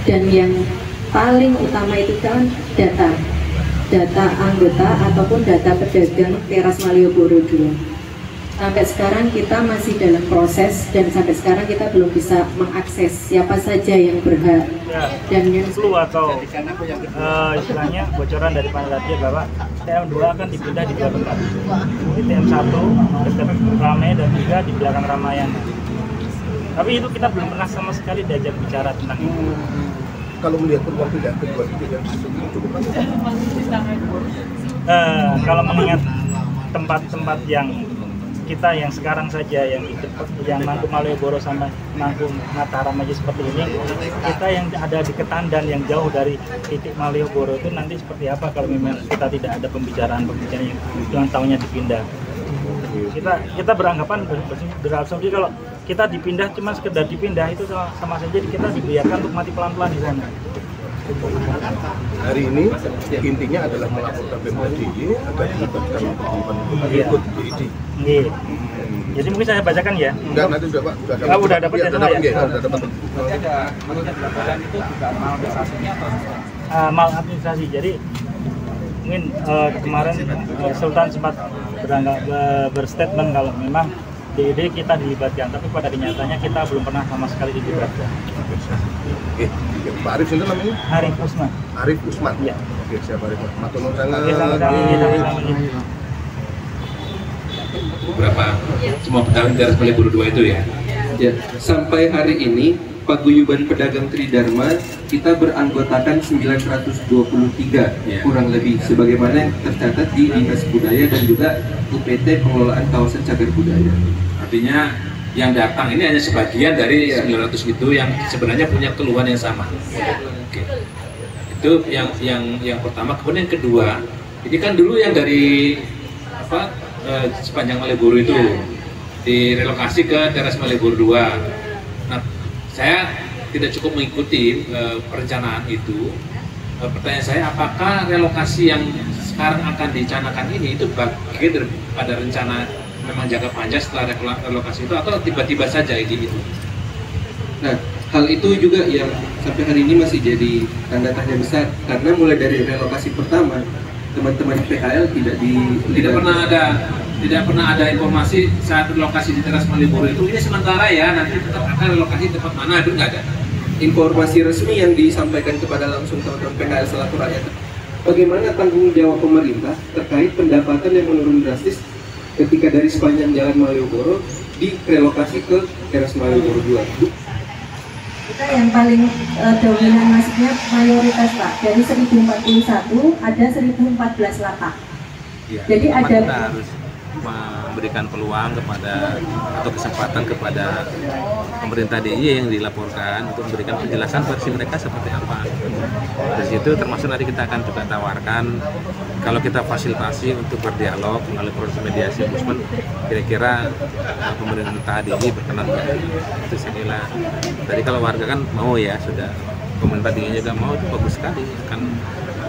Dan yang paling utama itu kan data anggota ataupun data pedagang teras Malioboro 2. Sampai sekarang kita masih dalam proses dan sampai sekarang kita belum bisa mengakses siapa saja yang berhak dan yang atau istilahnya bocoran dari panitia bahwa TM2 akan dipindah di dua tempat, di TM1 dekat Ramai dan juga di belakang Ramayana. Tapi itu kita belum pernah sama sekali diajak bicara tentang itu. Kalau melihat peluang pindah kedua itu yang cukup kalau mengingat tempat-tempat yang kita yang sekarang saja yang Mangku Malioboro sampai Mangku Mataram aja seperti ini, kita yang ada di Ketandan yang jauh dari titik Malioboro itu nanti seperti apa kalau memang kita tidak ada pembicaraan yang dengan tahunya dipindah. Kita beranggapan berasumsi kalau kita dipindah cuma sekedar dipindah itu sama saja kita dibiarkan untuk mati pelan-pelan di sana. Hari ini intinya adalah melaporkan Pemda DIY agar dilibatkan ikut DID. Iya. Jadi mungkin saya bacakan ya. Enggak, nanti sudah Pak. Udah dapat ya semua ya? Sudah dapat. Ada menurut laporan itu juga maladministrasinya atau maladministrasi. Jadi mungkin kemarin Sultan sempat berstatement kalau memang DID kita dilibatkan, tapi pada kenyataannya kita belum pernah sama sekali dilibatkan. Oke, Pak Arif itu namanya? Arif Usman. Arif Usman. Iya. Oke, siap Arif. Matur nuwun sangat. Beberapa semua pedagang teras Malioboro 2 itu ya. Ya, sampai hari ini Paguyuban Pedagang Tridharma kita beranggotakan 923 kurang lebih sebagaimana yang tercatat di Dinas Budaya dan juga UPT Pengelolaan Kawasan Cagar Budaya. Artinya yang datang ini hanya sebagian dari 900 itu yang sebenarnya punya keluhan yang sama. Oke. Itu yang pertama. Kemudian yang kedua, ini kan dulu yang dari sepanjang Malioboro itu direlokasi ke teras Malioboro 2. Nah, saya tidak cukup mengikuti perencanaan itu. Pertanyaan saya, apakah relokasi yang sekarang akan dicanangkan ini itu bagian daripada rencana memang jangka panjang setelah relokasi itu, atau tiba-tiba saja ini itu? Nah, hal itu juga yang sampai hari ini masih jadi tanda tanya besar karena mulai dari relokasi pertama teman-teman PKL tidak pernah ada informasi saat relokasi di teras Malioboro itu ini sementara ya, nanti tetap akan relokasi tempat mana, itu nggak ada informasi resmi yang disampaikan kepada langsung teman-teman PKL selaku rakyat. Bagaimana tanggung jawab pemerintah terkait pendapatan yang menurun drastis ketika dari sepanjang jalan Malioboro direlokasi ke teras Malioboro 2? Kita yang paling dominan masuknya mayoritas Pak, dari 1041 ada 1014 lapak. Ya, jadi ada kita harus memberikan peluang kepada atau kesempatan kepada pemerintah DIY yang dilaporkan untuk memberikan penjelasan versi mereka seperti apa. Dari situ termasuk nanti kita akan juga tawarkan kalau kita fasilitasi untuk berdialog melalui proses mediasi ombudsman, kira-kira pemerintah DIY berkenan nggak? Itu saya kira. Tadi kalau warga kan mau ya, sudah pemerintah DIY juga mau, itu bagus sekali, akan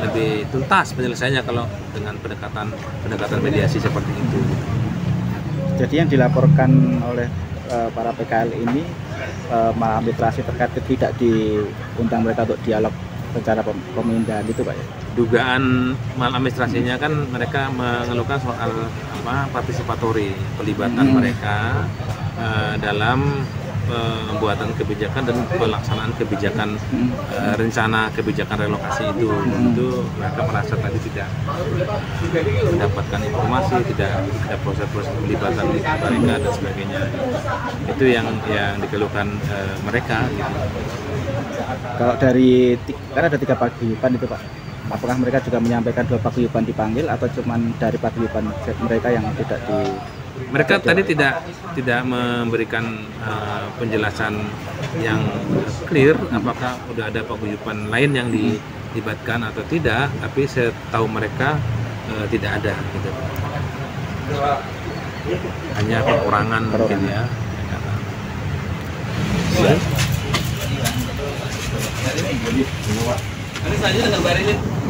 lebih tuntas penyelesaiannya kalau dengan pendekatan mediasi seperti itu. Jadi yang dilaporkan oleh para PKL ini maladministrasi terkait tidak diundang mereka untuk dialog secara pemindahan itu Pak ya? Dugaan maladministrasinya kan mereka mengeluhkan soal partisipatori, pelibatan mereka dalam pembuatan kebijakan dan pelaksanaan kebijakan rencana kebijakan relokasi itu mereka merasa tadi tidak mendapatkan informasi, tidak ada proses-proses pelibatan mereka dan sebagainya. Itu yang dikeluhkan mereka gitu. Kalau dari kan ada 3 paguyuban itu Pak, apakah mereka juga menyampaikan 2 paguyuban dipanggil atau cuman dari paguyuban mereka yang tidak di? Mereka tadi tidak memberikan penjelasan yang clear apakah udah ada paguyuban lain yang dilibatkan atau tidak, tapi setahu mereka tidak ada gitu. Hanya pengurangan mungkin ya. Nanti selanjutnya dengan Mbak Rini.